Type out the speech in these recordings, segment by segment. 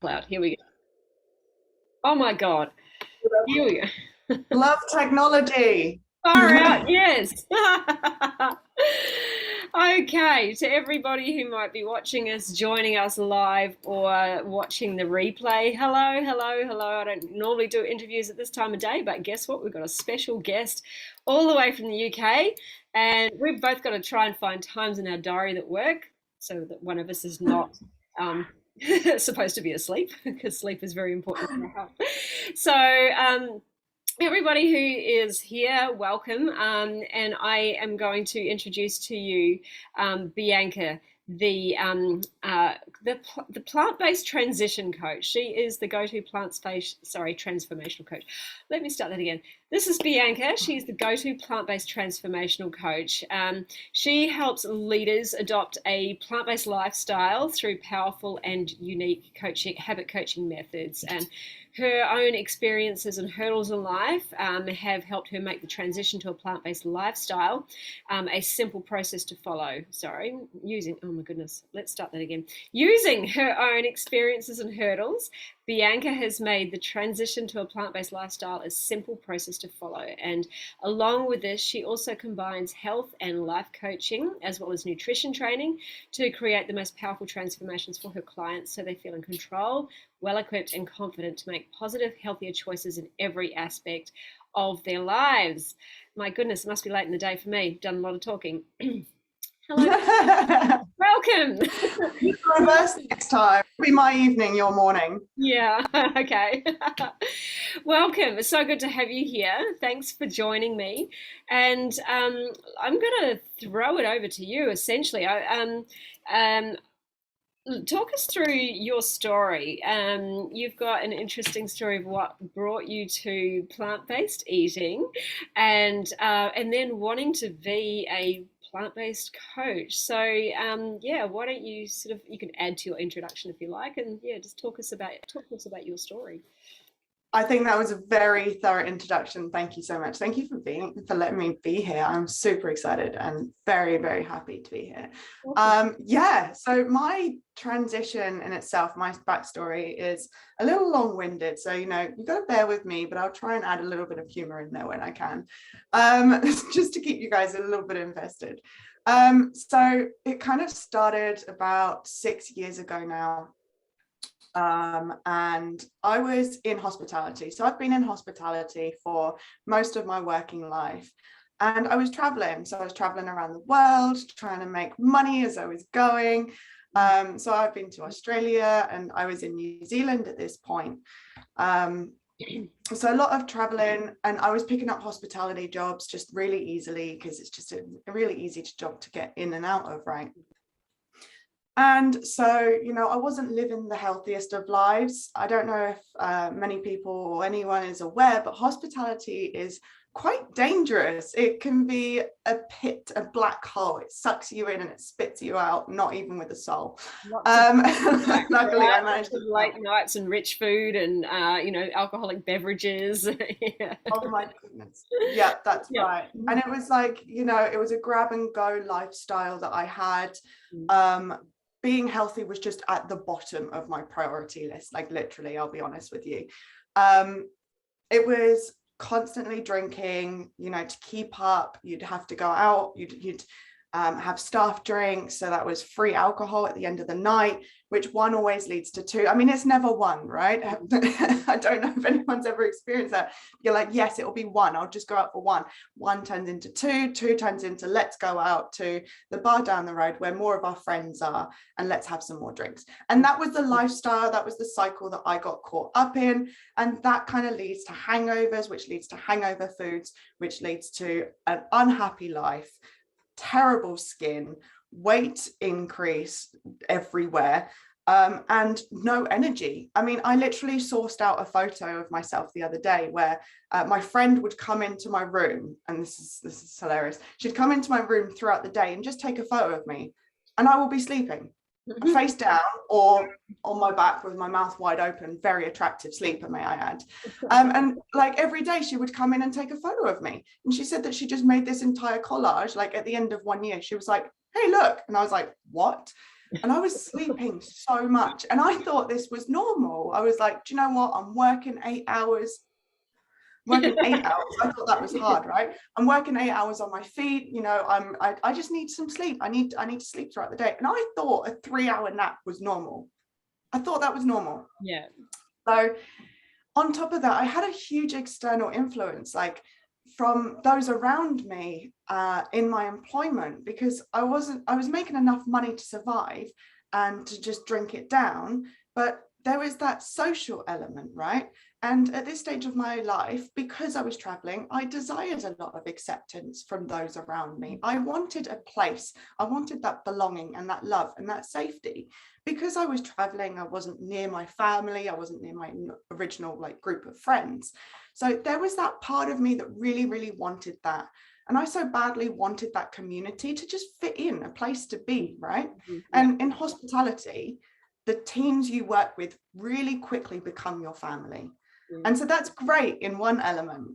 Cloud. Here we go. Oh my God. Here we go. Love technology. Far out, yes. Okay, to everybody who might be watching us, joining us live, or watching the replay, hello, hello, hello. I don't normally do interviews at this time of day, but guess what? We've got a special guest all the way from the UK, and we've both got to try and find times in our diary that work so that one of us is not supposed to be asleep, because sleep is very important in our health. So, everybody who is here, welcome. And I am going to introduce to you Bianca, the plant-based transition coach. She is the go-to transformational coach. Let me start that again. This is Bianca. She's the go-to plant-based transformational coach. She helps leaders adopt a plant-based lifestyle through powerful and unique habit coaching methods. And her own experiences and hurdles in life have helped her make the transition to a plant-based lifestyle a simple process to follow. Oh my goodness, let's start that again. Using her own experiences and hurdles, Bianca has made the transition to a plant-based lifestyle a simple process to follow. And along with this, she also combines health and life coaching as well as nutrition training to create the most powerful transformations for her clients so they feel in control, well-equipped and confident to make positive, healthier choices in every aspect of their lives. My goodness, it must be late in the day for me. Done a lot of talking. Hello. Welcome. Reverse next time. It'll be my evening, your morning. Yeah, okay. Welcome. It's so good to have you here. Thanks for joining me. And I'm going to throw it over to you, essentially. Talk us through your story. You've got an interesting story of what brought you to plant-based eating, and then wanting to be a plant-based coach. So why don't you you can add to your introduction if you like, and just talk to us about your story. I think that was a very thorough introduction. Thank you so much. Thank you for letting me be here. I'm super excited and very, very happy to be here. So my transition in itself, my backstory is a little long-winded. So, you've got to bear with me, but I'll try and add a little bit of humor in there when I can, just to keep you guys a little bit invested. So it kind of started about 6 years ago now. And I was in hospitality. So I've been in hospitality for most of my working life. And I was traveling. So I was traveling around the world, trying to make money as I was going. So I've been to Australia and I was in New Zealand at this point. So a lot of traveling, and I was picking up hospitality jobs just really easily because it's just a really easy job to get in and out of, right? And so, I wasn't living the healthiest of lives. I don't know if many people or anyone is aware, but hospitality is quite dangerous. It can be a pit, a black hole. It sucks you in and it spits you out, not even with a soul. Luckily, I managed to late nights and rich food and, alcoholic beverages. Yeah. Oh my goodness. Yeah, that's right. And it was like, it was a grab and go lifestyle that I had. Being healthy was just at the bottom of my priority list, like literally, I'll be honest with you. It was constantly drinking, to keep up, you'd have to go out, you'd have staff drinks. So that was free alcohol at the end of the night, which one always leads to two. I mean, it's never one, right? I don't know if anyone's ever experienced that. You're like, yes, it'll be one. I'll just go out for one. One turns into two, two turns into let's go out to the bar down the road where more of our friends are and let's have some more drinks. And that was the lifestyle, that was the cycle that I got caught up in. And that kind of leads to hangovers, which leads to hangover foods, which leads to an unhappy life, terrible skin, weight increase everywhere, and no energy. I mean, I literally sourced out a photo of myself the other day where my friend would come into my room, and this is hilarious. She'd come into my room throughout the day and just take a photo of me, and I will be sleeping, face down or on my back with my mouth wide open. Very attractive sleeper, may I add. And like every day she would come in and take a photo of me, and she said that she just made this entire collage. Like at the end of 1 year she was like, hey, look. And I was like, what? And I was sleeping so much. And I thought this was normal. I was like, do you know what? I'm working 8 hours. I thought that was hard, right? I'm working 8 hours on my feet. You know, I just need some sleep. I need to sleep throughout the day. And I thought a 3-hour nap was normal. I thought that was normal. Yeah. So on top of that, I had a huge external influence, like from those around me in my employment, because I was making enough money to survive and to just drink it down. But there was that social element, right? And at this stage of my life, because I was traveling, I desired a lot of acceptance from those around me. I wanted a place. I wanted that belonging and that love and that safety. Because I was traveling, I wasn't near my family. I wasn't near my original like group of friends. So there was that part of me that really, really wanted that. And I so badly wanted that community to just fit in, a place to be, right? Yeah. And in hospitality, the teams you work with really quickly become your family. And so that's great in one element.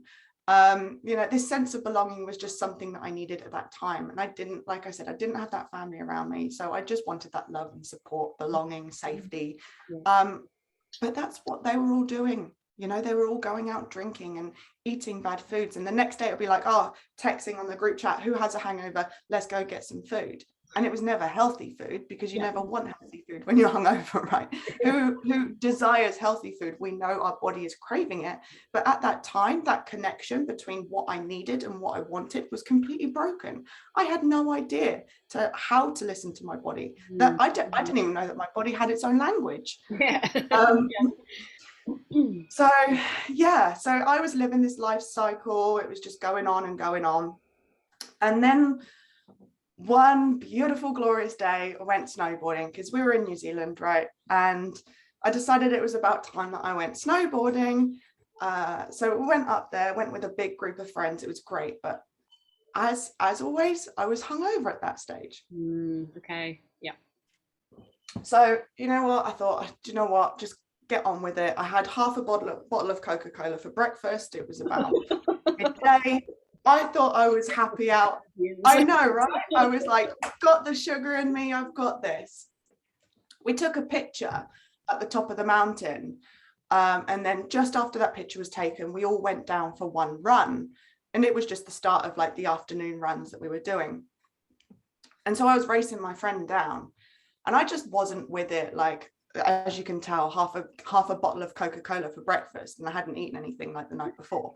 You know, this sense of belonging was just something that I needed at that time. And I didn't, like I said, I didn't have that family around me. So I just wanted that love and support, belonging, safety. But that's what they were all doing. You know, they were all going out drinking and eating bad foods. And the next day it'd be like, oh, texting on the group chat, who has a hangover? Let's go get some food. And it was never healthy food, because you never want healthy food when you're hungover, right? Who desires healthy food? We know our body is craving it. But at that time, that connection between what I needed and what I wanted was completely broken. I had no idea how to listen to my body. That I didn't even know that my body had its own language. So I was living this life cycle. It was just going on and going on. And then one beautiful, glorious day, I went snowboarding, because we were in New Zealand, right? And I decided it was about time that I went snowboarding. So we went up there, went with a big group of friends. It was great. But as always, I was hungover at that stage. Okay. Yeah. So, you know what? I thought, do you know what? Just get on with it. I had half a bottle of Coca-Cola for breakfast. It was about midday. I thought I was happy out. I know, right? I was like, got the sugar in me. I've got this. We took a picture at the top of the mountain. And then just after that picture was taken, we all went down for one run. And it was just the start of like the afternoon runs that we were doing. And so I was racing my friend down, and I just wasn't with it. Like, as you can tell, half a bottle of Coca-Cola for breakfast, and I hadn't eaten anything like the night before.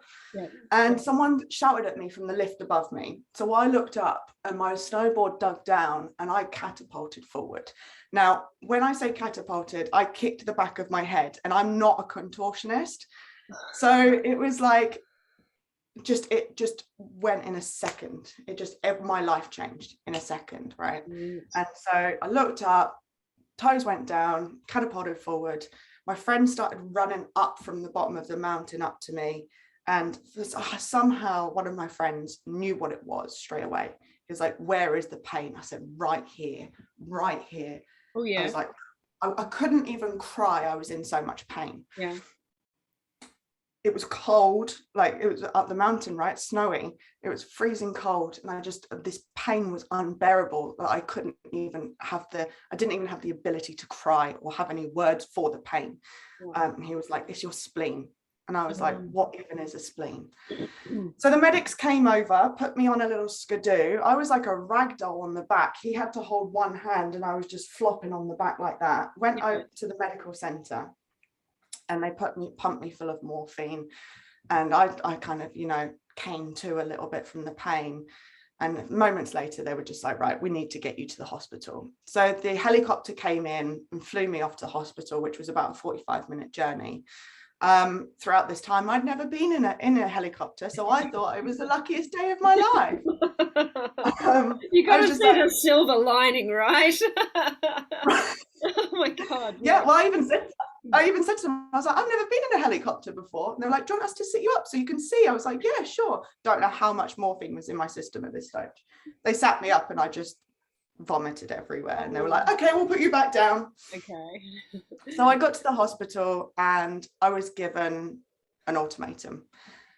And someone shouted at me from the lift above me. So I looked up, and my snowboard dug down, and I catapulted forward. Now, when I say catapulted, I kicked the back of my head, and I'm not a contortionist. So it was like, it just went in a second. My life changed in a second, right? And so I looked up, toes went down, catapulted forward. My friend started running up from the bottom of the mountain up to me, and somehow one of my friends knew what it was straight away. He was like, where is the pain? I said, right here. Oh yeah. I was like, I couldn't even cry. I was in so much pain. Yeah. It was cold, like it was up the mountain, right? Snowing. It was freezing cold. And this pain was unbearable. That I didn't even have the ability to cry or have any words for the pain. He was like, it's your spleen. And I was like, what even is a spleen? So the medics came over, put me on a little skidoo. I was like a rag doll on the back. He had to hold one hand, and I was just flopping on the back like that. Went over to the medical center, and they pumped me full of morphine, and I kind of, came to a little bit from the pain. And moments later, they were just like, right, we need to get you to the hospital. So the helicopter came in and flew me off to hospital, which was about a 45-minute journey. Throughout this time, I'd never been in a helicopter, so I thought it was the luckiest day of my life. You got to see the silver lining, right? Oh my God. Yeah, well, I even said to them, I was like, I've never been in a helicopter before. And they were like, do you want us to sit you up so you can see? I was like, yeah, sure. Don't know how much morphine was in my system at this stage. They sat me up, and I just vomited everywhere. And they were like, okay, we'll put you back down. Okay. So I got to the hospital, and I was given an ultimatum.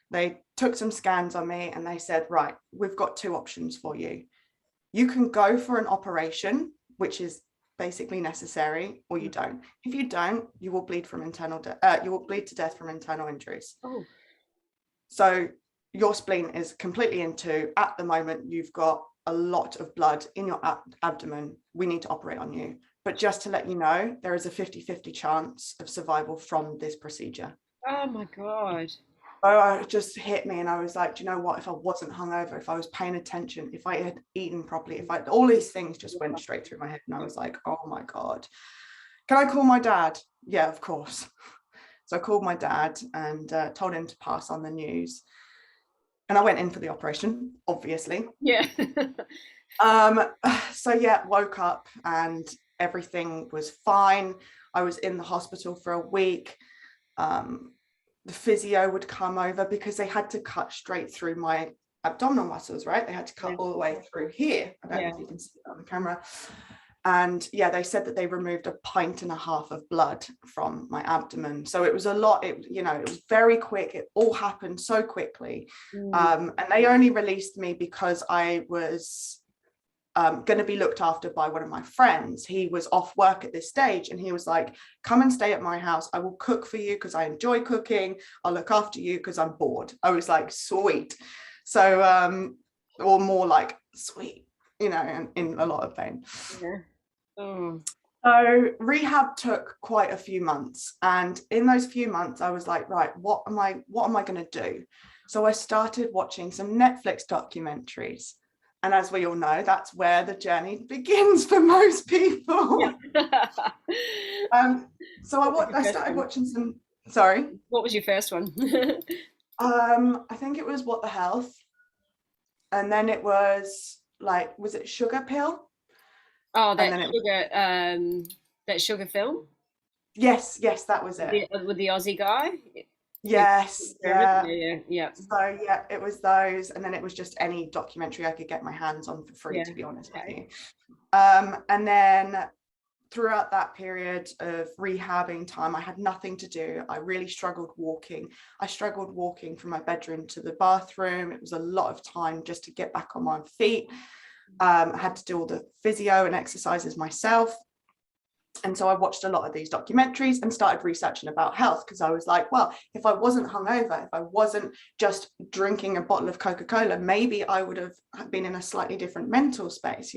They took some scans on me, and they said, right, we've got two options for you. You can go for an operation, which is basically necessary, or you don't. If you don't, you will bleed from you will bleed to death from internal injuries. Oh. So your spleen is completely in two. At the moment, you've got a lot of blood in your abdomen. We need to operate on you. But just to let you know, there is a 50-50 chance of survival from this procedure. Oh my God. Oh, it just hit me, and I was like, do you know what? If I wasn't hungover, if I was paying attention, if I had eaten properly, all these things just went straight through my head, and I was like, oh my God. Can I call my dad? Yeah, of course. So I called my dad and told him to pass on the news. And I went in for the operation, obviously. Yeah. So yeah, woke up and everything was fine. I was in the hospital for a week. The physio would come over because they had to cut straight through my abdominal muscles, right? They had to cut all the way through here. I don't know if you can see it on the camera. And yeah, they said that they removed 1.5 pints of blood from my abdomen. So it was a lot. It was very quick. It all happened so quickly. And they only released me because I was going to be looked after by one of my friends. He was off work at this stage, and he was like, come and stay at my house. I will cook for you because I enjoy cooking. I'll look after you because I'm bored. I was like, sweet. So, or more like sweet, in a lot of pain. Yeah. Oh. So rehab took quite a few months. And in those few months, I was like, right, what am I going to do? So I started watching some Netflix documentaries. And as we all know, that's where the journey begins for most people. Yeah. So I started watching some. Sorry. What was your first one? I think it was What the Health, and then it was like, was it Sugar Pill? Oh, that sugar film. Yes, that was it. With the Aussie guy. Yes, yeah. Yeah. So yeah, it was those, and then it was just any documentary I could get my hands on for free, to be honest with you. And then throughout that period of rehabbing time, I had nothing to do. I really struggled walking. I struggled walking from my bedroom to the bathroom. It was a lot of time just to get back on my feet. I had to do all the physio and exercises myself. And so I watched a lot of these documentaries and started researching about health, because I was like, well, if I wasn't hungover, if I wasn't just drinking a bottle of Coca-Cola, maybe I would have been in a slightly different mental space.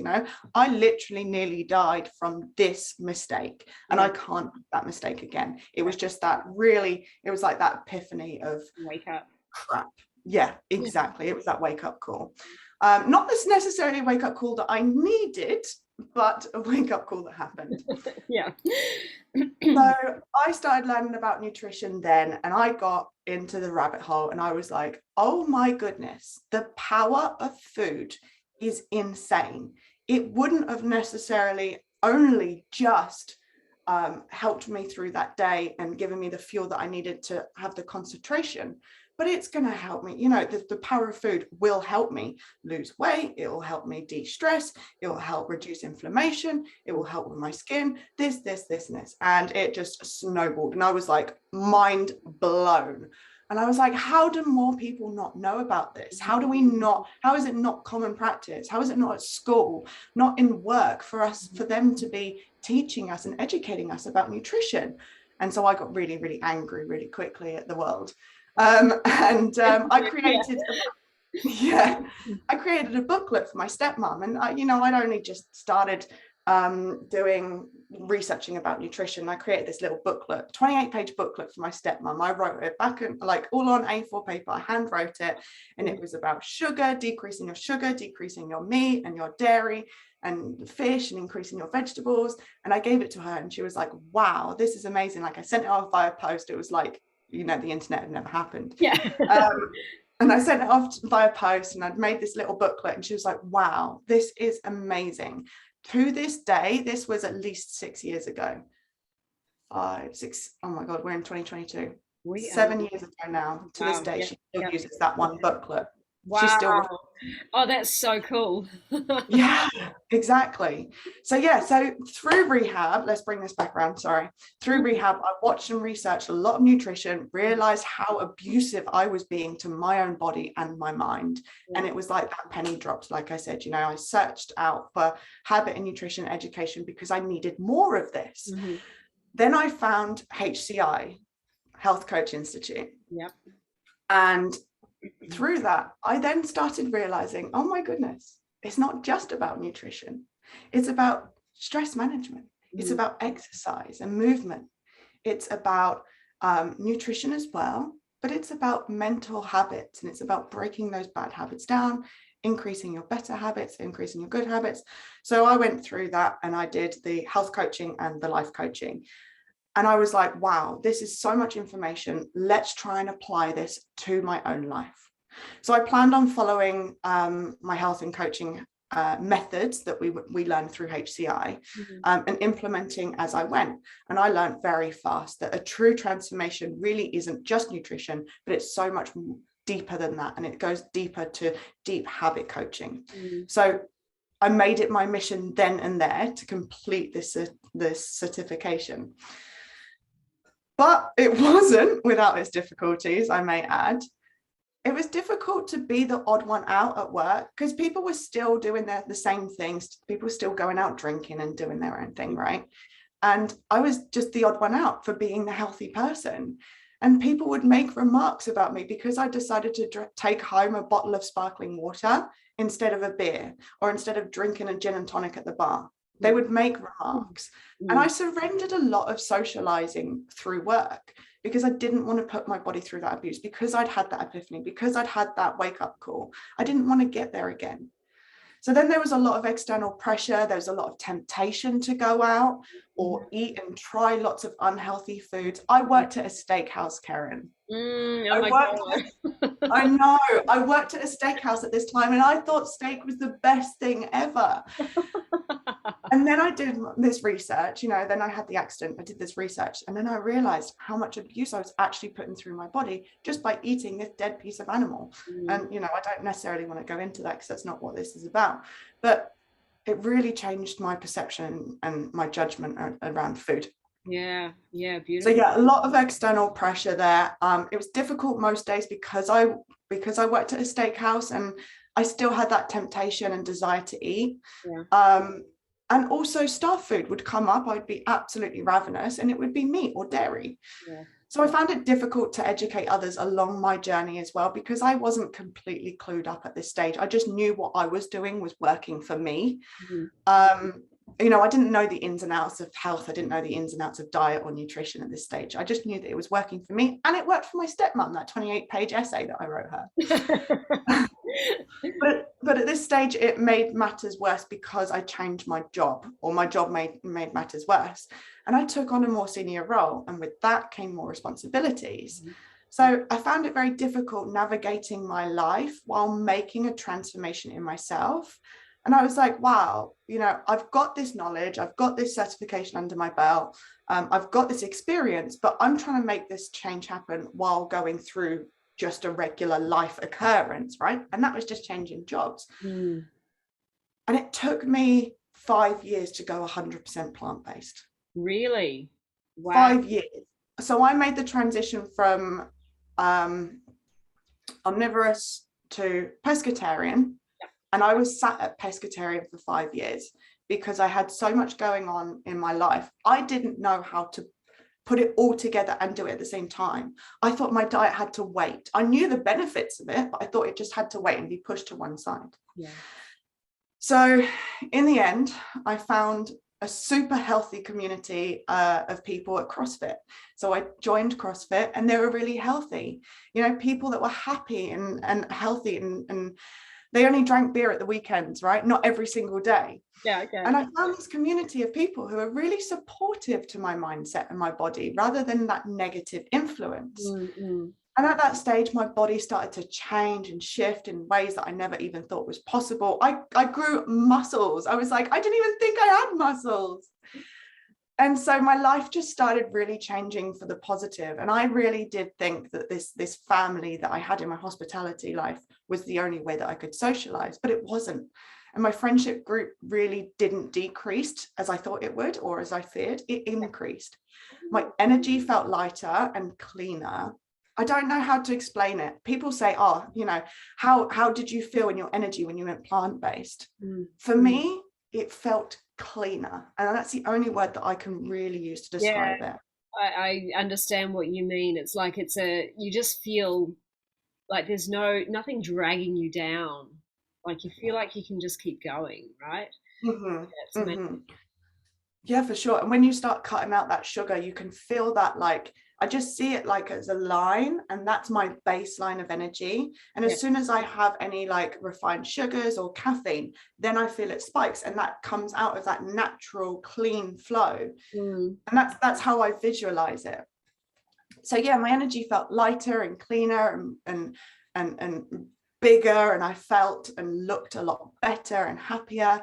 I literally nearly died from this mistake, and I can't do that mistake again. It was just it was like that epiphany of wake up. Crap. Yeah, exactly. It was that wake up call. Not necessarily a wake up call that I needed, but a wake up call that happened. Yeah. So I started learning about nutrition then, and I got into the rabbit hole, and I was like, oh my goodness, the power of food is insane. It wouldn't have necessarily only just helped me through that day and given me the fuel that I needed to have the concentration, but it's going to help me. The power of food will help me lose weight. It will help me de-stress. It will help reduce inflammation. It will help with my skin, this, and this. And it just snowballed. And I was like, mind blown. And I was like, how do more people not know about this? How is it not common practice? How is it not at school, not in work for them to be teaching us and educating us about nutrition? And so I got really, really angry really quickly at the world. I created a booklet for my stepmom, and I'd only just started researching about nutrition. I created this little booklet, 28-page booklet for my stepmom. I wrote it back and all on A4 paper. I hand wrote it, and it was about sugar, decreasing your meat and your dairy and fish, and increasing your vegetables. And I gave it to her, and she was like, wow, this is amazing. I sent it off via post. It was like, the internet had never happened. Yeah. And I sent it off via post, and I'd made this little booklet, and she was like, wow, this is amazing. To this day, this was at least 6 years ago. 5, 6, oh my God, we're in 2022. 7 years ago now. To this day, she still uses that one booklet. She's Wow. still. Oh, that's so cool. Yeah, exactly. So through rehab, let's bring this back around, sorry. Through rehab, I watched and researched a lot of nutrition, realized how abusive I was being to my own body and my mind. Yeah. And it was like that penny dropped. Like I said, I searched out for habit and nutrition education because I needed more of this. Mm-hmm. Then I found HCI, Health Coach Institute. Yep. And through that, I then started realizing, oh my goodness, it's not just about nutrition. It's about stress management. It's about exercise and movement. It's about nutrition as well, but it's about mental habits, and it's about breaking those bad habits down, increasing your better habits, increasing your good habits. So I went through that and I did the health coaching and the life coaching. And I was like, wow, this is so much information. Let's try and apply this to my own life. So I planned on following my health and coaching methods that we learned through HCI, and implementing as I went. And I learned very fast that a true transformation really isn't just nutrition, but it's so much deeper than that. And it goes deeper to deep habit coaching. So I made it my mission then and there to complete this certification. But it wasn't without its difficulties, I may add. It was difficult to be the odd one out at work because people were still doing the same things. People were still going out drinking and doing their own thing, right? And I was just the odd one out for being the healthy person. And people would make remarks about me because I decided to take home a bottle of sparkling water instead of a beer, or instead of drinking a gin and tonic at the bar. They would make remarks. And I surrendered a lot of socializing through work because I didn't want to put my body through that abuse, because I'd had that epiphany, because I'd had that wake up call. I didn't want to get there again. So then there was a lot of external pressure. There was a lot of temptation to go out or eat and try lots of unhealthy foods. I worked at a steakhouse, Karen. Oh my God. I know. I worked at a steakhouse at this time and I thought steak was the best thing ever. And then I did this research, then I had the accident. I did this research and then I realized how much abuse I was actually putting through my body just by eating this dead piece of animal. And, I don't necessarily want to go into that because that's not what this is about. But it really changed my perception and my judgment around food. Yeah, beautiful. So yeah, a lot of external pressure there. It was difficult most days because I worked at a steakhouse and I still had that temptation and desire to eat. And also staff food would come up. I'd be absolutely ravenous and it would be meat or dairy. So I found it difficult to educate others along my journey as well, because I wasn't completely clued up at this stage. I just knew what I was doing was working for me. I didn't know the ins and outs of health. I didn't know the ins and outs of diet or nutrition at this stage. I just knew that it was working for me, and it worked for my stepmom, that 28-page essay that I wrote her. But at this stage, it made matters worse because I changed my job, or my job made matters worse. And I took on a more senior role, and with that came more responsibilities. So I found it very difficult navigating my life while making a transformation in myself. And I was like, wow, I've got this knowledge, I've got this certification under my belt, I've got this experience, but I'm trying to make this change happen while going through just a regular life occurrence, right? And that was just changing jobs. And it took me 5 years to go 100% plant-based. Really? Wow. 5 years. So I made the transition from omnivorous to pescatarian. And I was sat at pescatarian for 5 years because I had so much going on in my life. I didn't know how to put it all together and do it at the same time. I thought my diet had to wait. I knew the benefits of it, but I thought it just had to wait and be pushed to one side. So in the end, I found a super healthy community of people at CrossFit. So I joined CrossFit and they were really healthy, people that were happy and healthy, and they only drank beer at the weekends, right? Not every single day. And I found this community of people who are really supportive to my mindset and my body, rather than that negative influence. And at that stage, my body started to change and shift in ways that I never even thought was possible. I grew muscles. I was like, I didn't even think I had muscles. And so my life just started really changing for the positive. And I really did think that this family that I had in my hospitality life was the only way that I could socialize, but it wasn't. And my friendship group really didn't decrease as I thought it would, or as I feared. It increased. My energy felt lighter and cleaner. I don't know how to explain it. People say, oh, you know, how did you feel in your energy when you went plant-based? For me, it felt cleaner. And that's the only word that I can really use to describe it. I understand what you mean. It's like you just feel like there's nothing dragging you down. Like you feel like you can just keep going, right? That's amazing. Yeah, for sure. And when you start cutting out that sugar, you can feel that, like, I just see it like as a line, and that's my baseline of energy. And as soon as I have any like refined sugars or caffeine, then I feel it spikes, and that comes out of that natural, clean flow. And that's how I visualize it. So yeah, my energy felt lighter and cleaner and bigger, and I felt and looked a lot better and happier.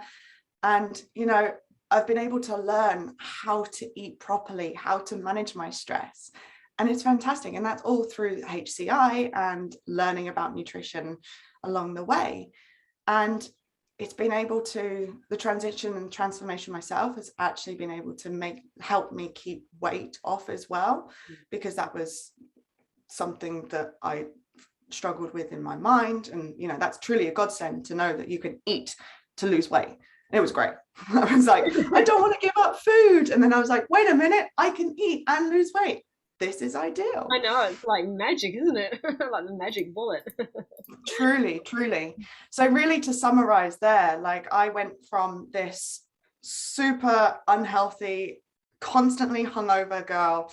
And, you know, I've been able to learn how to eat properly, how to manage my stress. And it's fantastic. And that's all through HCI and learning about nutrition along the way. And it's been able to, the transition and transformation myself has actually been able to help me keep weight off as well, because that was something that I struggled with in my mind. And, you know, that's truly a godsend to know that you can eat to lose weight. It was great. I was like, I don't want to give up food. And then I was like, wait a minute, I can eat and lose weight. This is ideal. I know, it's like magic, isn't it? Like the magic bullet. Truly, truly. So really, to summarize there, like I went from this super unhealthy, constantly hungover girl,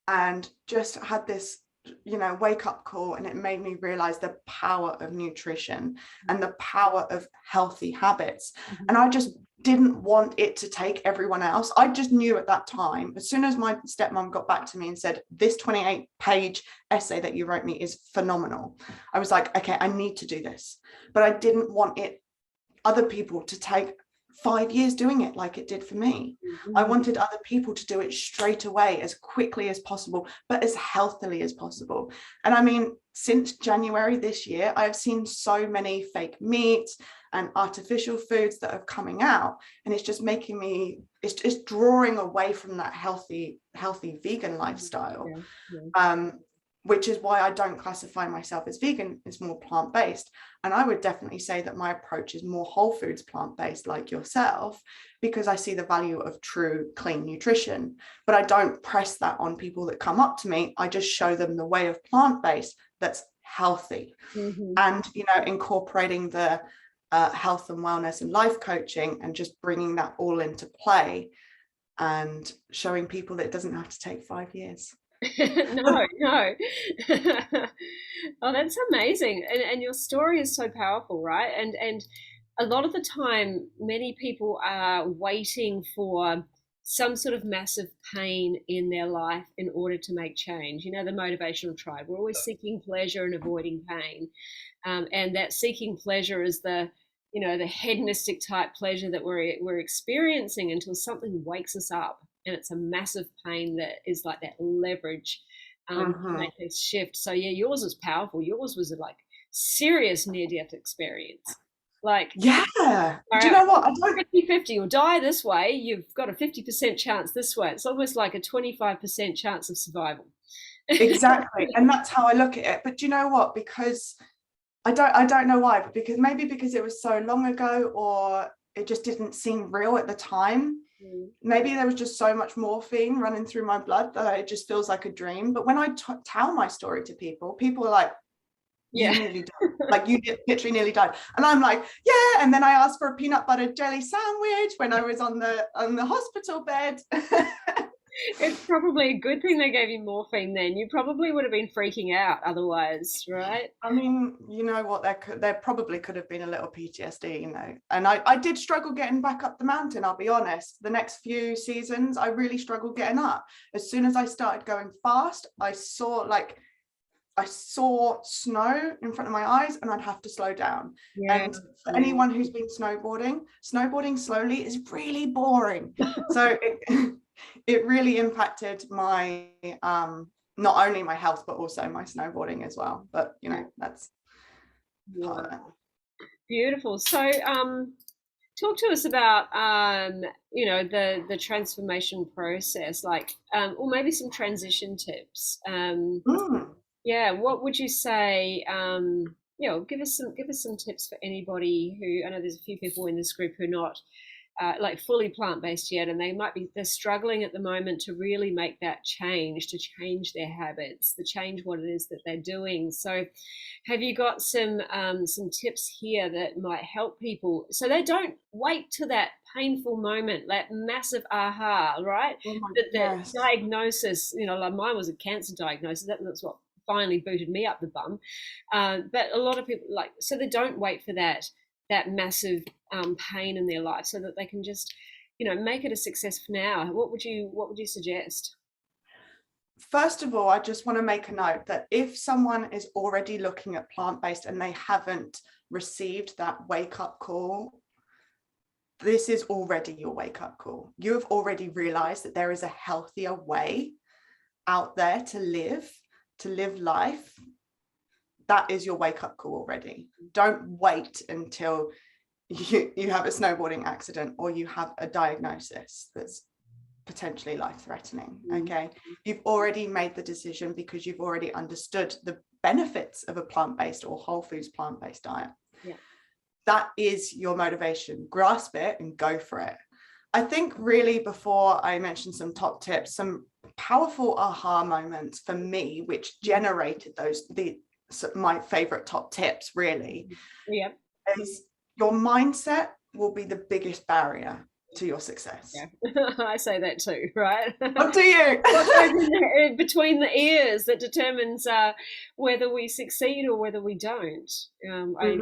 and just had this, you know, wake up call, and it made me realize the power of nutrition and the power of healthy habits. And I just didn't want it to take everyone else. I just knew at that time, as soon as my stepmom got back to me and said, this 28-page essay that you wrote me is phenomenal, I was like, okay, I need to do this. But I didn't want other people to take 5 years doing it like it did for me. I wanted other people to do it straight away, as quickly as possible, but as healthily as possible. And I mean, since January this year, I've seen so many fake meats and artificial foods that are coming out, and it's just making me, it's drawing away from that healthy vegan lifestyle. Which is why I don't classify myself as vegan. It's more plant-based. And I would definitely say that my approach is more whole foods plant-based, like yourself, because I see the value of true clean nutrition. But I don't press that on people that come up to me. I just show them the way of plant-based that's healthy. And, you know, incorporating the health and wellness and life coaching, and just bringing that all into play and showing people that it doesn't have to take 5 years. No. Oh, that's amazing. And your story is so powerful, right? And a lot of the time, many people are waiting for some sort of massive pain in their life in order to make change. You know, the motivational tribe, we're always seeking pleasure and avoiding pain. And that seeking pleasure is the hedonistic type pleasure that we're experiencing until something wakes us up. And it's a massive pain that is like that leverage to make this shift. So yeah, yours was powerful. Yours was a like serious near-death experience. Like, yeah, do you know what? I don't 50-50, you'll die this way, you've got a 50% chance this way. It's almost like a 25% chance of survival. Exactly. And that's how I look at it. But do you know what? Because I don't know why, but because it was so long ago, or it just didn't seem real at the time. Maybe there was just so much morphine running through my blood that it just feels like a dream. But when I tell my story to people are like, you nearly died. Like, you literally nearly died. And I'm like, yeah. And then I asked for a peanut butter jelly sandwich when I was on the hospital bed. It's probably a good thing they gave you morphine then. You probably would have been freaking out otherwise, right? I mean, you know what, there probably could have been a little PTSD, you know. And I did struggle getting back up the mountain, I'll be honest. The next few seasons, I really struggled getting up. As soon as I started going fast, I saw snow in front of my eyes, and I'd have to slow down. And for anyone who's been snowboarding slowly is really boring. So it really impacted my not only my health but also my snowboarding as well. But you know, that's part of it. Beautiful. So, talk to us about you know, the transformation process, like, or maybe some transition tips. Mm. Yeah, what would you say? You know, give us some tips for anybody who, I know there's a few people in this group who are not like fully plant-based yet, and they're struggling at the moment to really make that change, to change their habits, to change what it is that they're doing. So have you got some tips here that might help people so they don't wait to that painful moment, that massive aha, right? Oh my The yes. diagnosis, you know, like mine was a cancer diagnosis. That's what finally booted me up the bum. But a lot of people, like, so they don't wait for that massive pain in their life, so that they can just, you know, make it a success for now. What would you suggest? First of all, I just want to make a note that if someone is already looking at plant-based and they haven't received that wake-up call, this is already your wake-up call. You have already realized that there is a healthier way out there to live life. That is your wake-up call already. Don't wait until you have a snowboarding accident or you have a diagnosis that's potentially life-threatening. Okay, you've already made the decision because you've already understood the benefits of a plant-based or whole foods plant-based diet. Yeah. That is your motivation. Grasp it and go for it. I think really, before I mention some top tips, some powerful aha moments for me which generated my favorite top tips really, Yeah. is your mindset will be the biggest barrier to your success. Yeah. I say that too, right? What do you? What goes in between the ears that determines whether we succeed or whether we don't. I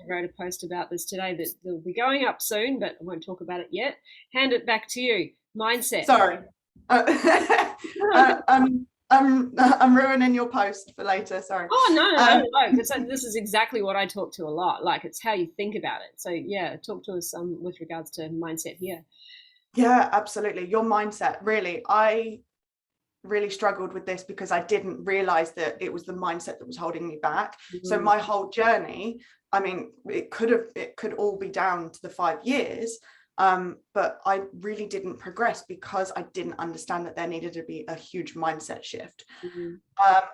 wrote a post about this today that will be going up soon, but I won't talk about it yet. Hand it back to you. Mindset. Sorry. I'm ruining your post for later. Sorry. Oh, no. This is exactly what I talk to a lot. Like, it's how you think about it. So yeah, talk to us with regards to mindset here. Yeah, absolutely. Your mindset, really. I really struggled with this because I didn't realize that it was the mindset that was holding me back. So my whole journey, I mean, it could all be down to the 5 years. But I really didn't progress because I didn't understand that there needed to be a huge mindset shift.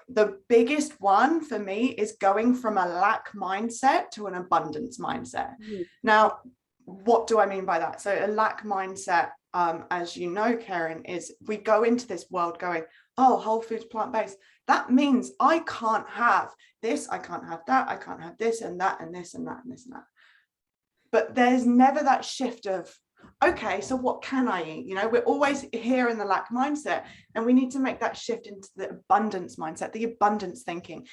The biggest one for me is going from a lack mindset to an abundance mindset. Now, what do I mean by that? So a lack mindset, as you know, Karen, is we go into this world going, oh, whole foods, plant-based. That means I can't have this, I can't have that, I can't have this and that and this and that and this and that. But there's never that shift of, okay, so what can I eat? You know, we're always here in the lack mindset, and we need to make that shift into the abundance mindset, the abundance thinking.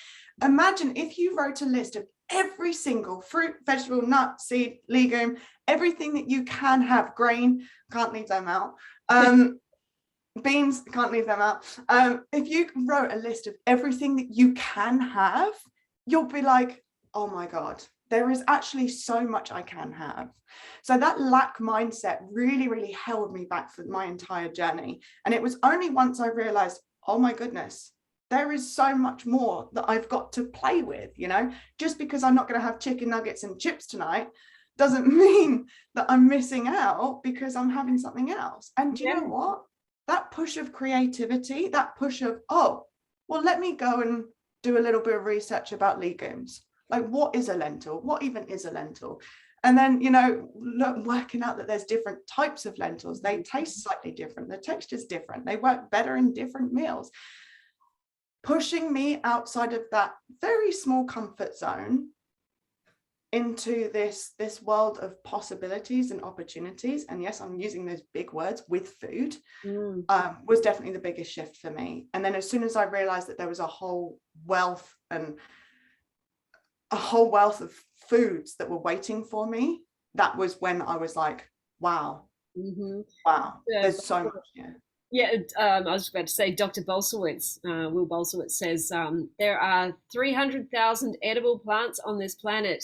Imagine if you wrote a list of every single fruit, vegetable, nut, seed, legume, everything that you can have, grain, can't leave them out. Beans, can't leave them out. If you wrote a list of everything that you can have, you'll be like, oh my God, there is actually so much I can have. So that lack mindset really, really held me back for my entire journey. And it was only once I realized, oh my goodness, there is so much more that I've got to play with. You know, just because I'm not going to have chicken nuggets and chips tonight doesn't mean that I'm missing out because I'm having something else. And do you know what? That push of creativity, that push of, oh, well, let me go and do a little bit of research about legumes. Like, what is a lentil? What even is a lentil? And then, you know, working out that there's different types of lentils. They taste slightly different. The texture's different. They work better in different meals. Pushing me outside of that very small comfort zone into this world of possibilities and opportunities. And yes, I'm using those big words with food, was definitely the biggest shift for me. And then as soon as I realized that there was a whole wealth of foods that were waiting for me, that was when I was like, wow, wow, there's so much here. Yeah, I was about to say, Dr. Bolsowitz, Will Bolsowitz says there are 300,000 edible plants on this planet.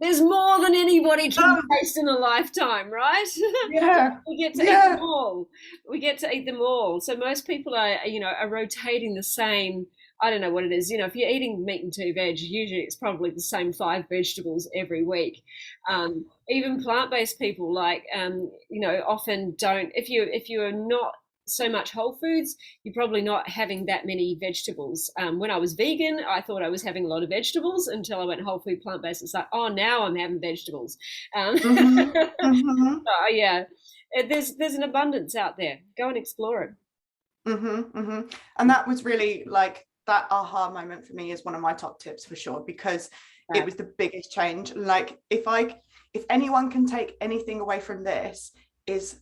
There's more than anybody can taste in a lifetime, right? Yeah, We get to eat them yeah. all. We get to eat them all. So most people are, are rotating the same. I don't know what it is. If you're eating meat and two veg, usually it's probably the same five vegetables every week. Even plant-based people, like, often don't. If you are not so much whole foods, you're probably not having that many vegetables. When I was vegan, I thought I was having a lot of vegetables until I went whole food plant-based. It's like, oh, now I'm having vegetables. Mm-hmm, mm-hmm, Oh yeah, there's an abundance out there. Go and explore it. mm-hmm, mm-hmm. And that was really like that aha moment for me is one of my top tips for sure, because it was the biggest change. Like if anyone can take anything away from this, is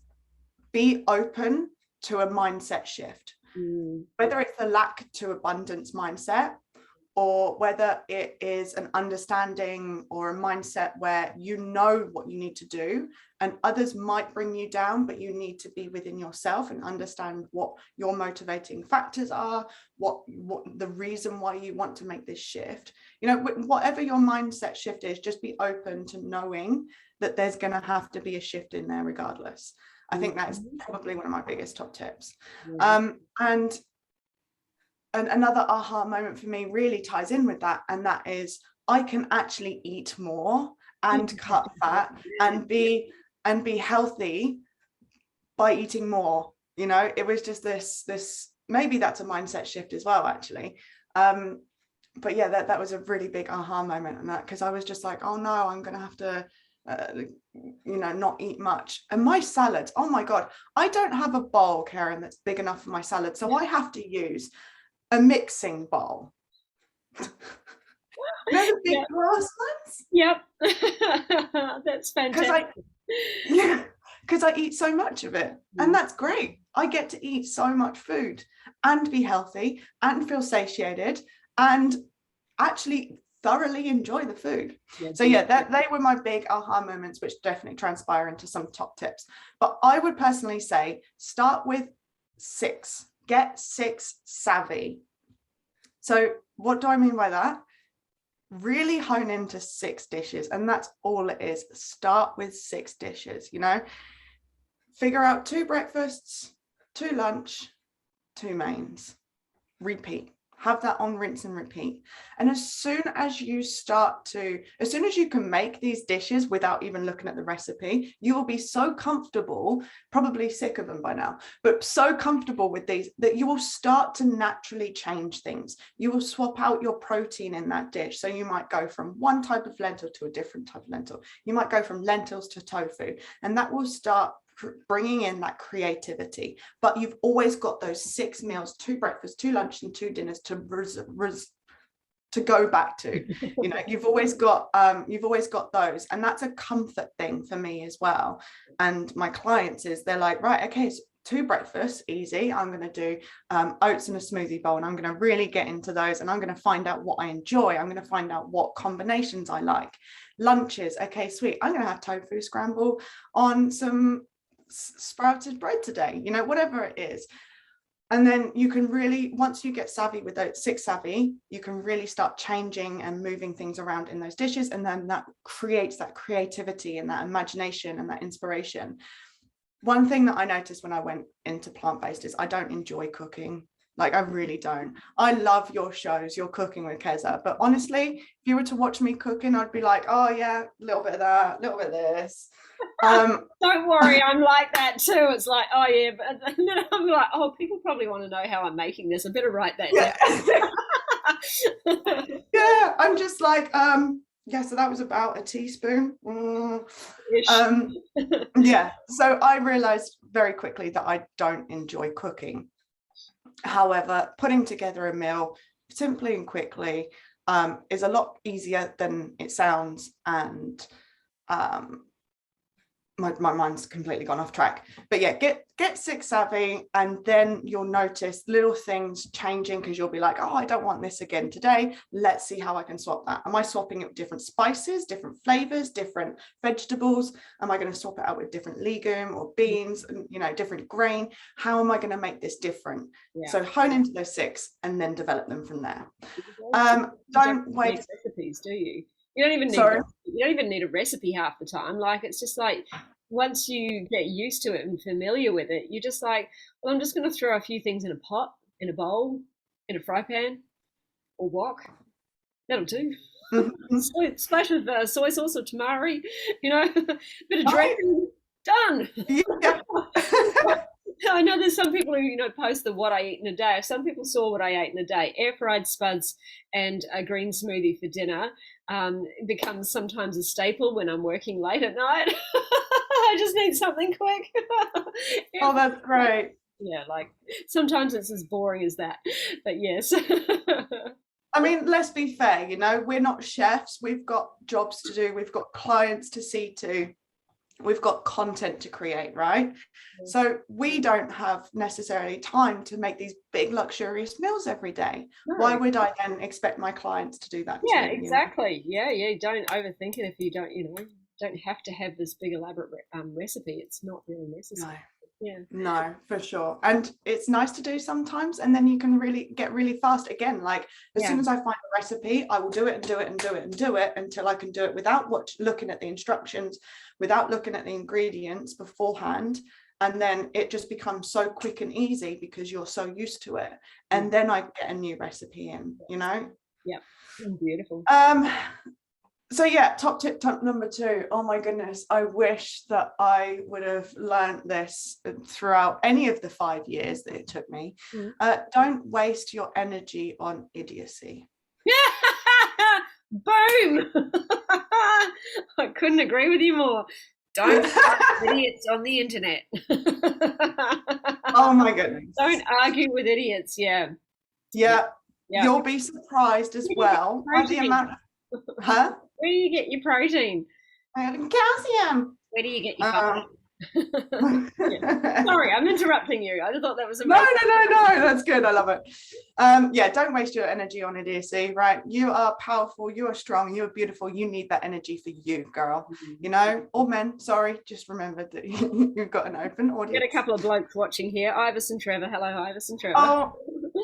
be open to a mindset shift. Whether it's the lack to abundance mindset, or whether it is an understanding or a mindset where you know what you need to do and others might bring you down, but you need to be within yourself and understand what your motivating factors are, what the reason why you want to make this shift. Whatever your mindset shift is, just be open to knowing that there's going to have to be a shift in there regardless. I think that's probably one of my biggest top tips. And another aha moment for me really ties in with that, and that is I can actually eat more and cut fat and be healthy by eating more. It was just this maybe that's a mindset shift as well, actually. But yeah, that was a really big aha moment, and that because I was just like, oh no, I'm gonna have to not eat much. And my salads, oh my god, I don't have a bowl, Karen, that's big enough for my salad, so I have to use a mixing bowl. The big glass ones. Yep. That's fantastic. Because I eat so much of it, and that's great. I get to eat so much food and be healthy and feel satiated and actually thoroughly enjoy the food. So yeah, they were my big aha moments, which definitely transpire into some top tips. But I would personally say start with 6. Get 6 savvy. So what do I mean by that? Really hone into 6 dishes, and that's all it is. Start with 6 dishes. Figure out 2 breakfasts, 2 lunch, 2 mains. Repeat. Have that on rinse and repeat. And as soon as you can make these dishes without even looking at the recipe, you will be so comfortable, probably sick of them by now, but so comfortable with these that you will start to naturally change things. You will swap out your protein in that dish. So you might go from one type of lentil to a different type of lentil. You might go from lentils to tofu, and that will start bringing in that creativity. But you've always got those 6 meals, 2 breakfasts, 2 lunches and 2 dinners to go back to. You've always got those, and that's a comfort thing for me as well. And my clients they're like, right, okay, so 2 breakfasts, easy. I'm going to do oats and a smoothie bowl, and I'm going to really get into those, and I'm going to find out what I enjoy. I'm going to find out what combinations I like. Lunches, okay, sweet. I'm going to have tofu scramble on some sprouted bread today, whatever it is. And then you can really, once you get savvy with those 6 savvy, you can really start changing and moving things around in those dishes, and then that creates that creativity and that imagination and that inspiration. One thing that I noticed when I went into plant-based is I don't enjoy cooking. Like, I really don't. I love your shows, your cooking with Keza, but honestly, if you were to watch me cooking, I'd be like, oh yeah, a little bit of that, a little bit of this. Don't worry, I'm like that too. It's like, oh yeah, but and then I'm like, oh, people probably want to know how I'm making this. I better write that down. Yeah, I'm just like, yeah, so that was about a teaspoon. Yeah, so I realized very quickly that I don't enjoy cooking. However, putting together a meal simply and quickly is a lot easier than it sounds, and my mind's completely gone off track. But yeah, get 6 savvy, and then you'll notice little things changing, because you'll be like, oh, I don't want this again today. Let's see how I can swap that. Am I swapping it with different spices, different flavors, different vegetables? Am I going to swap it out with different legume or beans and different grain? How am I going to make this different? So hone into those 6 and then develop them from there. Don't wait. Recipes, do you? You don't even need Sorry. you don't even need a recipe half the time. Like it's just like once you get used to it and familiar with it, you're just like, well, I'm just going to throw a few things in a pot, in a bowl, in a fry pan, or wok. That'll do. Mhm. Splash with soy sauce or tamari, you know, bit of Right? dressing, done. Yeah. I know there's some people who post the what I eat in a day. If some people saw what I ate in a day, air fried spuds and a green smoothie for dinner becomes sometimes a staple when I'm working late at night. I just need something quick. Oh, that's great. Yeah, like sometimes it's as boring as that, but yes. I mean, let's be fair, we're not chefs. We've got jobs to do. We've got clients to see to. We've got content to create, right? So we don't have necessarily time to make these big luxurious meals every day. No. Why would I then expect my clients to do that Yeah, too? exactly. Yeah, yeah. Don't overthink it if you don't have to have this big elaborate recipe. It's not really necessary. No. Yeah. No, for sure. And it's nice to do sometimes, and then you can really get really fast again. Like as soon as I find a recipe, I will do it and do it and do it and do it until I can do it without looking at the instructions, without looking at the ingredients beforehand. And then it just becomes so quick and easy because you're so used to it. And then I get a new recipe in. Yeah. Beautiful. So yeah, top tip number 2. Oh my goodness, I wish that I would have learned this throughout any of the 5 years that it took me. Don't waste your energy on idiocy. Boom. I couldn't agree with you more. Don't argue with idiots on the internet. Oh my goodness. Don't argue with idiots. Yeah. You'll be surprised as well by the amount of Where do you get your protein? Calcium. Where do you get your Sorry, I'm interrupting you. I just thought that was amazing. No, that's good. I love it. Don't waste your energy on idiocy, right? You are powerful, you are strong, you are beautiful. You need that energy for you, girl. Or men, sorry, just remember that you've got an open audience. Get a couple of blokes watching here. Iverson Trevor. Hello, Iverson Trevor. Oh,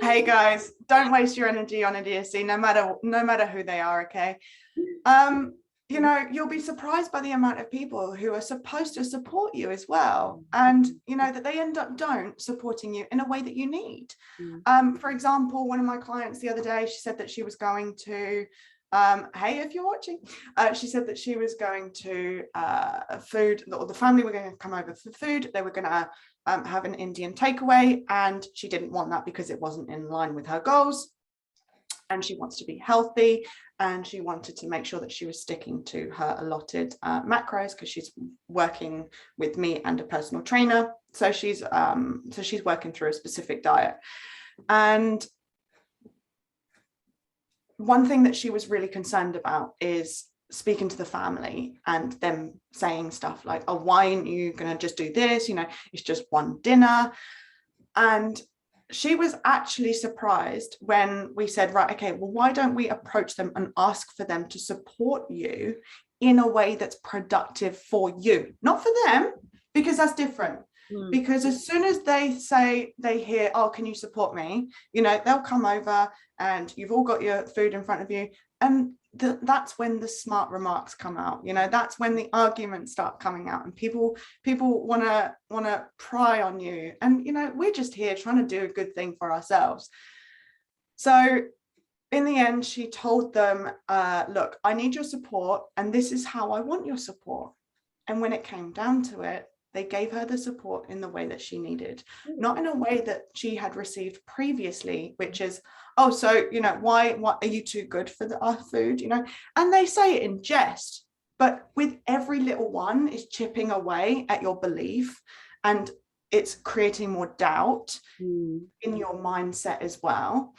hey guys, don't waste your energy on idiocy, no matter who they are, okay? You'll be surprised by the amount of people who are supposed to support you as well, and that they end up don't supporting you in a way that you need. For example, one of my clients the other day, she said that she was going to hey, if you're watching, she said that she was going to food, or the family were going to come over for food. They were going to have an Indian takeaway, and she didn't want that because it wasn't in line with her goals. And she wants to be healthy, and she wanted to make sure that she was sticking to her allotted macros because she's working with me and a personal trainer. So she's working through a specific diet. And one thing that she was really concerned about is speaking to the family and them saying stuff like, oh, why aren't you going to just do this? It's just one dinner. And she was actually surprised when we said, right, okay, well, why don't we approach them and ask for them to support you in a way that's productive for you, not for them, because that's different. Because as soon as they hear, oh, can you support me? They'll come over and you've all got your food in front of you. And that's when the smart remarks come out. That's when the arguments start coming out, and people want to pry on you. And, we're just here trying to do a good thing for ourselves. So in the end, she told them, look, I need your support, and this is how I want your support. And when it came down to it, they gave her the support in the way that she needed, not in a way that she had received previously, which is, oh, so, why are you too good for our food? And they say it in jest, but with every little one is chipping away at your belief, and it's creating more doubt in your mindset as well.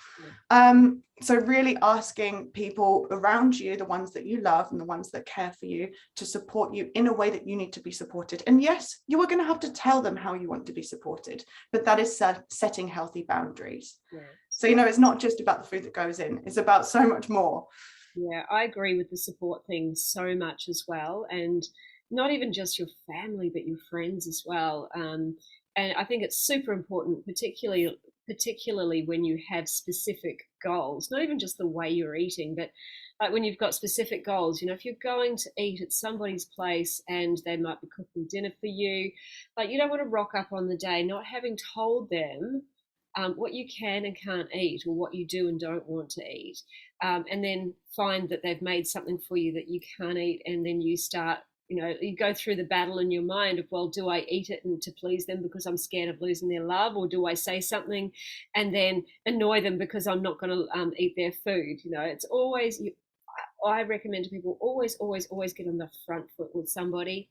So really asking people around you, the ones that you love and the ones that care for you, to support you in a way that you need to be supported. And yes, you are going to have to tell them how you want to be supported, but that is setting healthy boundaries. So, it's not just about the food that goes in, it's about so much more. Yeah, I agree with the support thing so much as well. And not even just your family, but your friends as well. And I think it's super important, particularly particularly when you have specific goals, not even just the way you're eating, but like when you've got specific goals, you know, if you're going to eat at somebody's place and they might be cooking dinner for you, like you don't want to rock up on the day not having told them what you can and can't eat, or what you do and don't want to eat, and then find that they've made something for you that you can't eat, and then you start, you know, you go through the battle in your mind of, well, do I eat it and to please them because I'm scared of losing their love, or do I say something and then annoy them because I'm not going to eat their food? You know, it's always I recommend to people, always get on the front foot with somebody.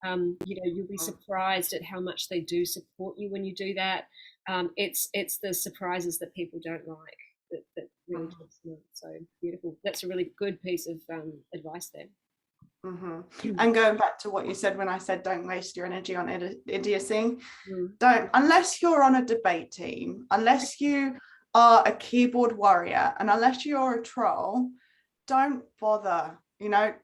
You know, you'll be surprised at how much they do support you when you do that. It's the surprises that people don't like that really takes them out. So beautiful. That's a really good piece of advice there. And going back to what you said when I said don't waste your energy on idiocy, don't, unless you're on a debate team, unless you are a keyboard warrior, and unless you're a troll, don't bother. You know,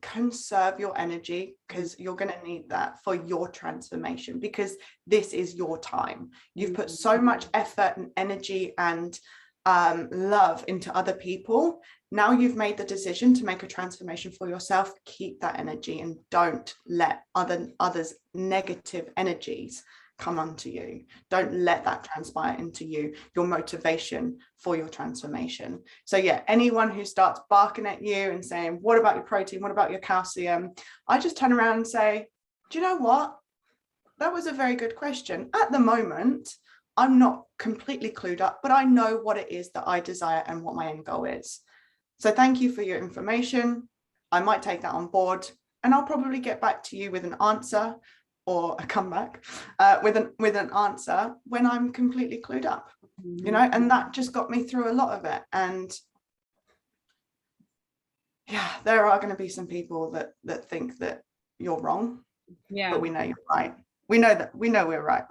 conserve your energy, because you're going to need that for your transformation, because this is your time. You've put so much effort and energy and love into other people. Now you've made the decision to make a transformation for yourself. Keep that energy and don't let others' negative energies come onto you. Don't let that transpire into you, your motivation for your transformation. So yeah, anyone who starts barking at you and saying, what about your protein, what about your calcium, I just turn around and say, do you know what, that was a very good question. At the moment I'm not completely clued up, but I know what it is that I desire and what my end goal is. So thank you for your information. I might take that on board, and I'll probably get back to you with an answer, or a comeback with an answer when I'm completely clued up, you know. And that just got me through a lot of it. And yeah, there are going to be some people that think that you're wrong, but we know you're right. We know we're right?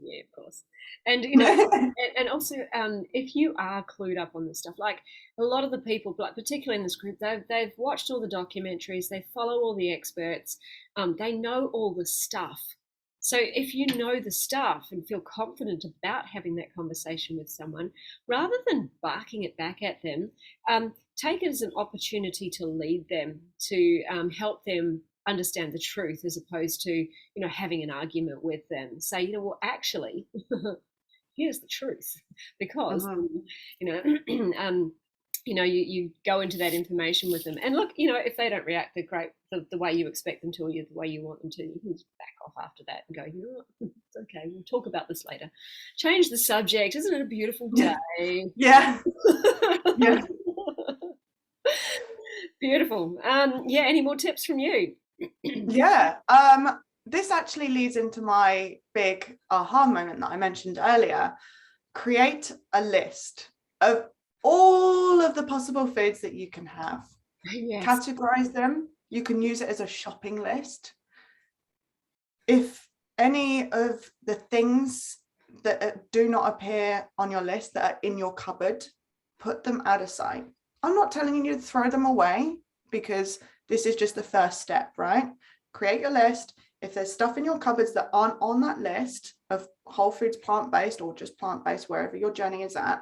Yeah, of course. And you know, and also if you are clued up on this stuff, like a lot of the people, like particularly in this group, they've watched all the documentaries, they follow all the experts, they know all the stuff. So if you know the stuff and feel confident about having that conversation with someone, rather than barking it back at them, take it as an opportunity to lead them, to help them understand the truth, as opposed to, you know, having an argument with them. Say, you know, well, actually, here's the truth, because you know, you go into that information with them, and look, you know, if they don't react the way you expect them to, or the way you want them to, you can just back off after that and go, you know what, it's okay, we'll talk about this later. Change the subject. Isn't it a beautiful day? Yeah. Yeah. Beautiful. Yeah, any more tips from you? Yeah. This actually leads into my big aha moment that I mentioned earlier. Create a list of all of the possible foods that you can have. Yes. Categorize them. You can use it as a shopping list. If any of the things that do not appear on your list that are in your cupboard, put them out of sight. I'm not telling you to throw them away, because this is just the first step, right? Create your list. If there's stuff in your cupboards that aren't on that list of whole foods, plant-based, or just plant-based, wherever your journey is at,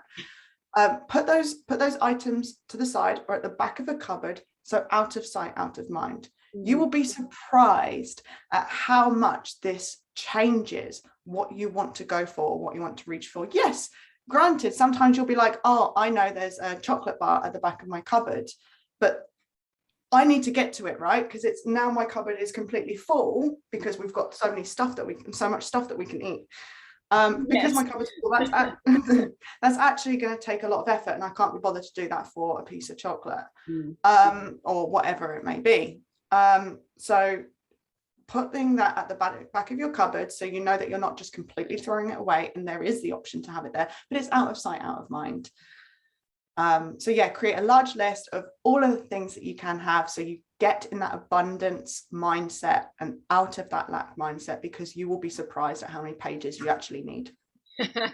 put those items to the side or at the back of a cupboard, so out of sight, out of mind. You will be surprised at how much this changes what you want to go for, what you want to reach for. Yes, granted, sometimes you'll be like, oh, I know there's a chocolate bar at the back of my cupboard, but I need to get to it, right? Because it's now my cupboard is completely full, because we've got so much stuff that we can eat. Because my cupboard's full, that's actually going to take a lot of effort, and I can't be bothered to do that for a piece of chocolate, or whatever it may be. So putting that at the back of your cupboard, so you know that you're not just completely throwing it away, and there is the option to have it there, but it's out of sight, out of mind. So yeah, create a large list of all of the things that you can have, so you get in that abundance mindset and out of that lack mindset, because you will be surprised at how many pages you actually need.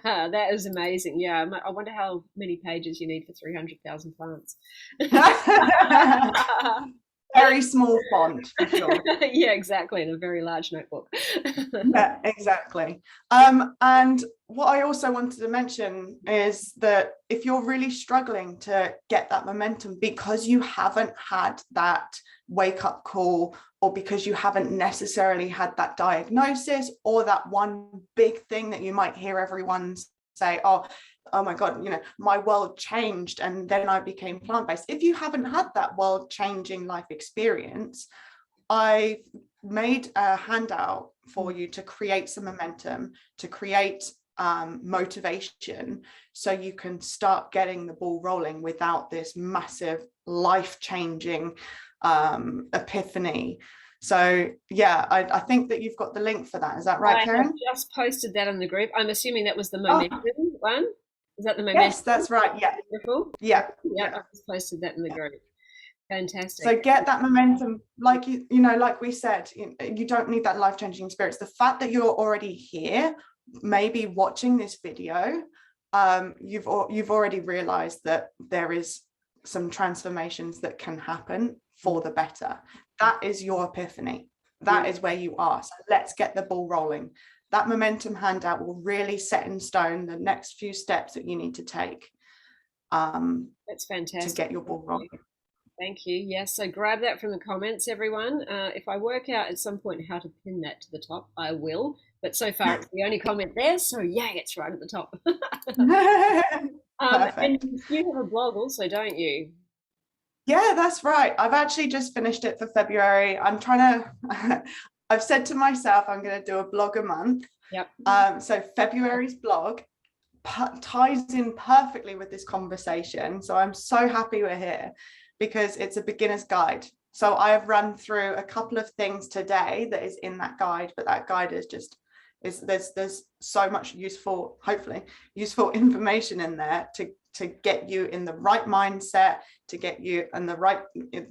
That is amazing. Yeah, I wonder how many pages you need for 300,000 plants. very small font for sure. Yeah, exactly, in a very large notebook. Yeah, exactly. And what I also wanted to mention is that if you're really struggling to get that momentum because you haven't had that wake up call, or because you haven't necessarily had that diagnosis, or that one big thing that you might hear everyone say, oh my God, my world changed and then I became plant-based. If you haven't had that world-changing life experience, I made a handout for you to create some momentum, to create motivation, so you can start getting the ball rolling without this massive life-changing epiphany. So yeah, I think that you've got the link for that. Is that right, Karen? I have just posted that in the group. I'm assuming that was the momentum one. Is that the momentum? Yes, that's right. Yeah. Wonderful. Yeah. I've just posted that in the group. Fantastic. So get that momentum, like like we said, you don't need that life-changing experience. The fact that you're already here, maybe watching this video, you've already realized that there is some transformations that can happen for the better. That is your epiphany. That is where you are. So let's get the ball rolling. That momentum handout will really set in stone the next few steps that you need to take. That's fantastic. To get your ball rolling. Thank you. Yes, so grab that from the comments, everyone. If I work out at some point how to pin that to the top, I will. But so far, it's the only comment there, so yay, it's right at the top. And you have a blog also, don't you? Yeah, that's right. I've actually just finished it for February. I'm trying to, I've said to myself, I'm going to do a blog a month. Yep. So February's blog ties in perfectly with this conversation. So I'm so happy we're here, because it's a beginner's guide. So I have run through a couple of things today that is in that guide, but that guide is just, there's so much useful, hopefully useful information in there to get you in the right mindset, to get you in the right,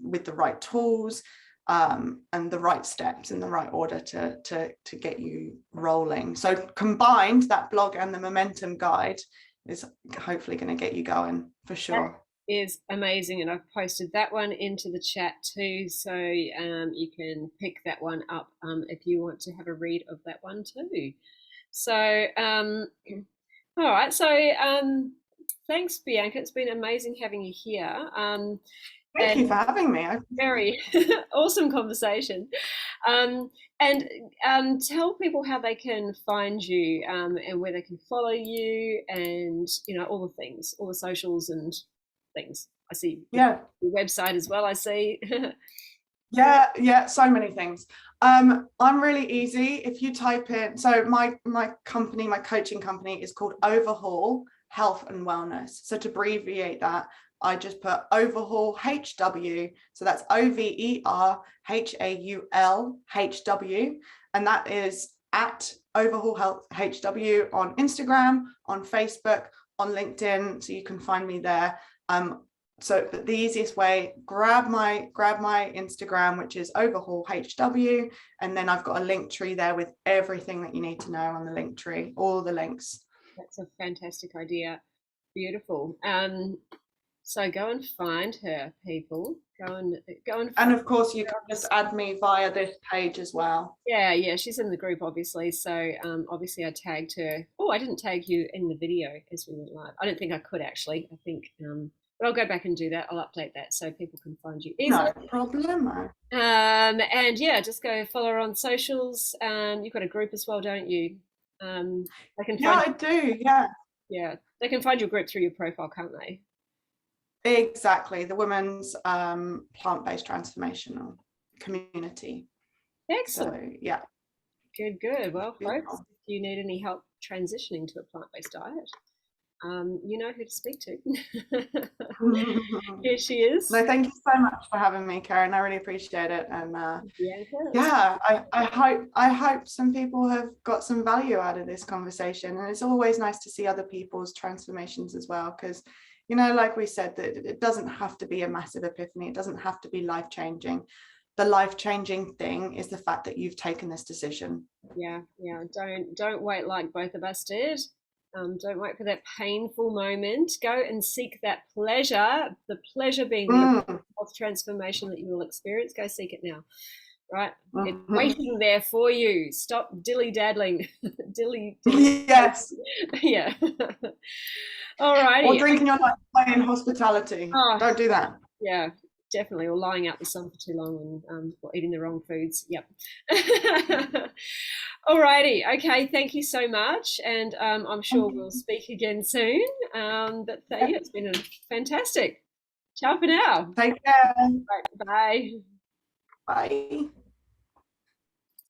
with the right tools, and the right steps in the right order to get you rolling. So combined, that blog and the momentum guide is hopefully going to get you going for sure. That is amazing, and I've posted that one into the chat too, so you can pick that one up if you want to have a read of that one too. So all right, so thanks, Bianca. It's been amazing having you here. Thank you for having me. Very awesome conversation. And tell people how they can find you, and where they can follow you, and all the things, all the socials and things. I see. Yeah. Your website as well, I see. Yeah, so many things. I'm really easy. If you type in, so my company, my coaching company is called Overhaul Health and Wellness. So to abbreviate that, I just put Overhaul HW. So that's OVERHAUL HW. And that is at Overhaul Health HW on Instagram, on Facebook, on LinkedIn. So you can find me there. So the easiest way, grab my Instagram, which is Overhaul HW, and then I've got a link tree there with everything that you need to know on the link tree, all the links. That's a fantastic idea. Beautiful. So go and find her, people. Go and and of course you can just add me via this page as well. Yeah, she's in the group, obviously. So obviously I tagged her. Oh, I didn't tag you in the video as we went live. I don't think I could actually. I think but I'll go back and do that. I'll update that so people can find you easily. No problem. And yeah, just go follow her on socials. You've got a group as well, don't you? They can I do. Yeah, they can find your group through your profile, can't they? Exactly, the Women's Plant-Based Transformational Community. Excellent. So yeah. Good. Well, folks, if you need any help transitioning to a plant-based diet, you know who to speak to. Here she is. No, thank you so much for having me, Karen. I really appreciate it. And yeah, I hope some people have got some value out of this conversation. And it's always nice to see other people's transformations as well, because like we said, that it doesn't have to be a massive epiphany. It doesn't have to be life-changing. The life-changing thing is the fact that you've taken this decision. Yeah. Don't wait like both of us did. Don't wait for that painful moment. Go and seek that pleasure, the pleasure being the Mm. health transformation that you will experience. Go seek it now, right? It's Mhm. waiting there for you. Stop dilly-daddling. dilly. Yes. Yeah. All Or righty. drinking your life away in hospitality. Oh, Don't do that. yeah, definitely. Or lying out the sun for too long and or eating the wrong foods. Yep. Alrighty. Okay. Thank you so much. And I'm sure we'll speak again soon. But yeah, it's been fantastic. Ciao for now. Take care. Right, bye. Bye.